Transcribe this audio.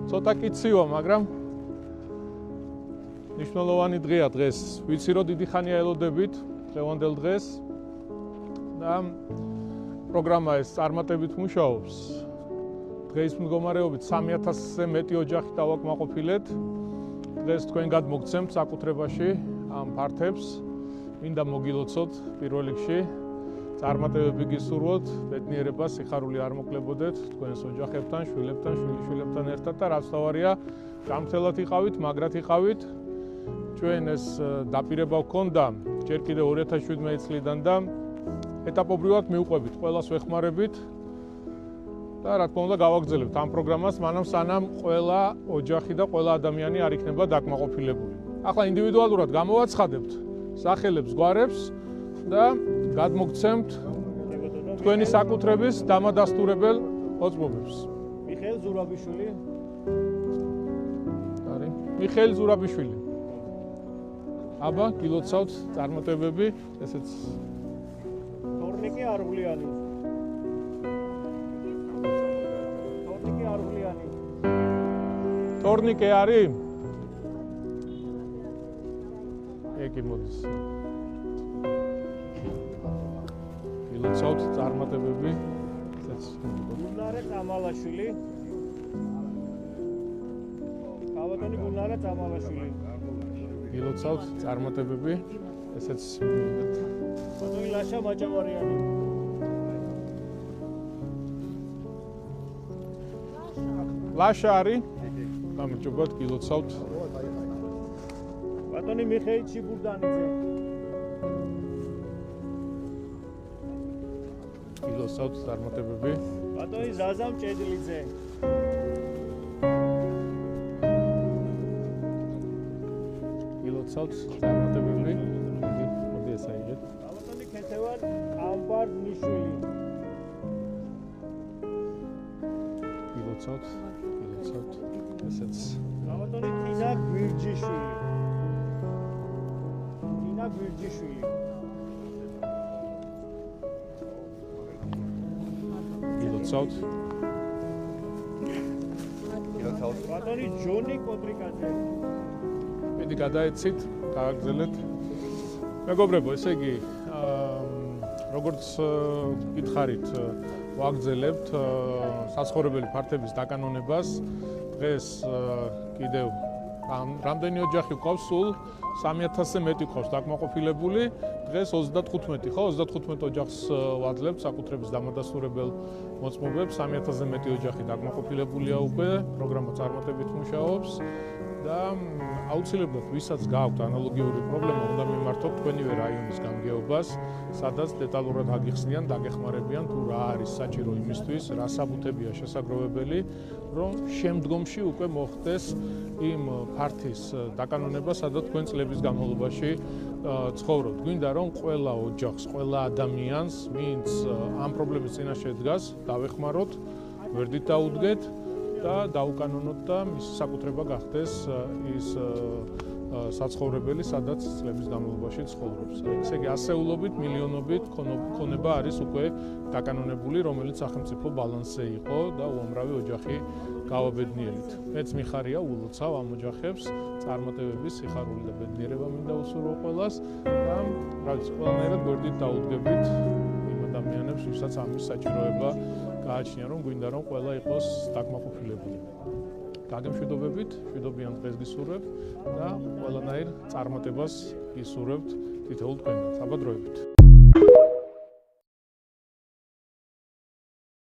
ცოტა კიციო, მაგრამ ნიშნულოვანი დღეა დღეს. ვიცი რომ დიდი ხანია ელოდებით დღევანდელ დღეს და პროგრამა ეს წარმატებით მუშაობს. დღეს მდგომარეობით 3000-ზე მეტი ოჯახი დავაკმაყოფილეთ. დღეს თქვენ გადმოგცემთ საკუთრებაში ამ ფართებს. მინდა მოგილოცოთ პირველ რიგში. წარმატებები გისურვოთ, ბედნიერება, სიხარული არ მოკლებოდეთ თქვენს ოჯახებთან, შვილებთან, შვილიშვილებთან ერთად და რაც თავარია, გამთელად იყავით, მაგრად იყავით. ჩვენ ეს დაპირება გქონდა ჯერ კიდევ 2017 წლიდან და ეტაპობრივად მივყვებით, ყველას ვეხმარებით და რა თქმა უნდა გავაგრძელებთ ამ პროგრამას, მანამ სანამ ყველა ოჯახი და ყველა ადამიანი არ იქნება დაკმაყოფილებული. ახლა ინდივიდუალურად გამოვაცხადებთ სახელებს, გვარებს და გადმოგცემთ თქვენი საკუთრების დამადასტურებელ მოწმობებს. მიხეილ ზურაბიშვილი. არის მიხეილ ზურაბიშვილი. აბა, გილოცავთ წარმატებები, ესეც თორნიკე არღულიანი. თორნიკე არის? ეკი მოდის. გილოცავთ წარმატებები, ესეც გულნარე წამალაშვილი. ქავატონი გულნარე წამალაშვილი. გილოცავთ წარმატებები, ესეც მივიღეთ. ბატონი ლაშა მაჭავარიანი. ლაშა არის? გამარჯობათ, გილოცავთ. ბატონი მიხეილ ჩიბურდანიძე. გილოცავთ წარმატებები. ბატონი ზაზა მჭედლიძე. გილოცავთ წარმატებები. მოდი ეს აიღეთ. ბატონი ქეთევან ამბარდნიშვილი. გილოცავთ, ესეც. ბატონი თინა გვირჯიშვილი. თინა გვირჯიშვილი. გილოცავთ. ბატონი ჯონი კოტრიკაძე. მიდი გადაეცით, გააგრძელეთ. მეგობრებო, ესე იგი, როგორც გითხარით, ვაგრძელებთ საცხოვრებელი ფართების დაკანონებას. დღეს კიდევ რამდენი ოჯახი გვყავს? სულ 3000-ზე მეტი გვყავს დაკმაყოფილებული. დღეს 35, ხო? 35 ოჯახს ვაძლევთ საკუთრების დამადასტურებელ მოწმობებს. 3000-ზე მეტი ოჯახი დაკმაყოფილებულია უკვე, პროგრამა წარმატებით მუშაობს და აუცილებლად ვისაც გააქვთ ანალოგიური პრობლემა, უნდა მიმართოთ თქვენივე რაიონის გამგეობას, სადაც დეტალურად აგიხსნიან, დაგეხმარებიან თუ რა არის საჭირო იმისთვის, რა საბუთებია შესაძლებელი, რომ შემდგომში უკვე მოხდეს იმ ფართის დაკანონება, სადაც თქვენ წლების განმავლობაში ცხოვრობთ. გვინდა რომ ყველა ოჯახს, ყველა ადამიანს, ვინც ამ პრობლემის წინაშე დგას, დავეხმაროთ, გვერდით დაუდგეთ და დაუკანონოთ და მისი საკუთრება გახდეს ის საცხოვრებელი, სადაც წლების განმავლობაში ცხოვრობს. ესე იგი, ასეულობით, მილიონობით ქონება არის უკვე დაკანონებული, რომელიც სახელმწიფო ბალანსზე იყო და უამრავი ოჯახი გავაბედნიერით. მეც მიხარია ულოცავ ამ ოჯახებს, წარმატებების, სიხარული და ბედნიერება მინდა უსურვო ყველას და რა ვიცი, ყველანაირად გვერდით დაუდგებით იმ ადამიანებს, ვისაც ამის საჭიროება გააჩნია, რომ გვინდა რომ ყველა იყოს დაკმაყოფილებული. გაგემშვიდობებით, მშვიდობიან დღეს გისურვებ და ყველანაირ წარმატებას გისურვებთ თითოეულ თქვენგანს. აბა დროებით.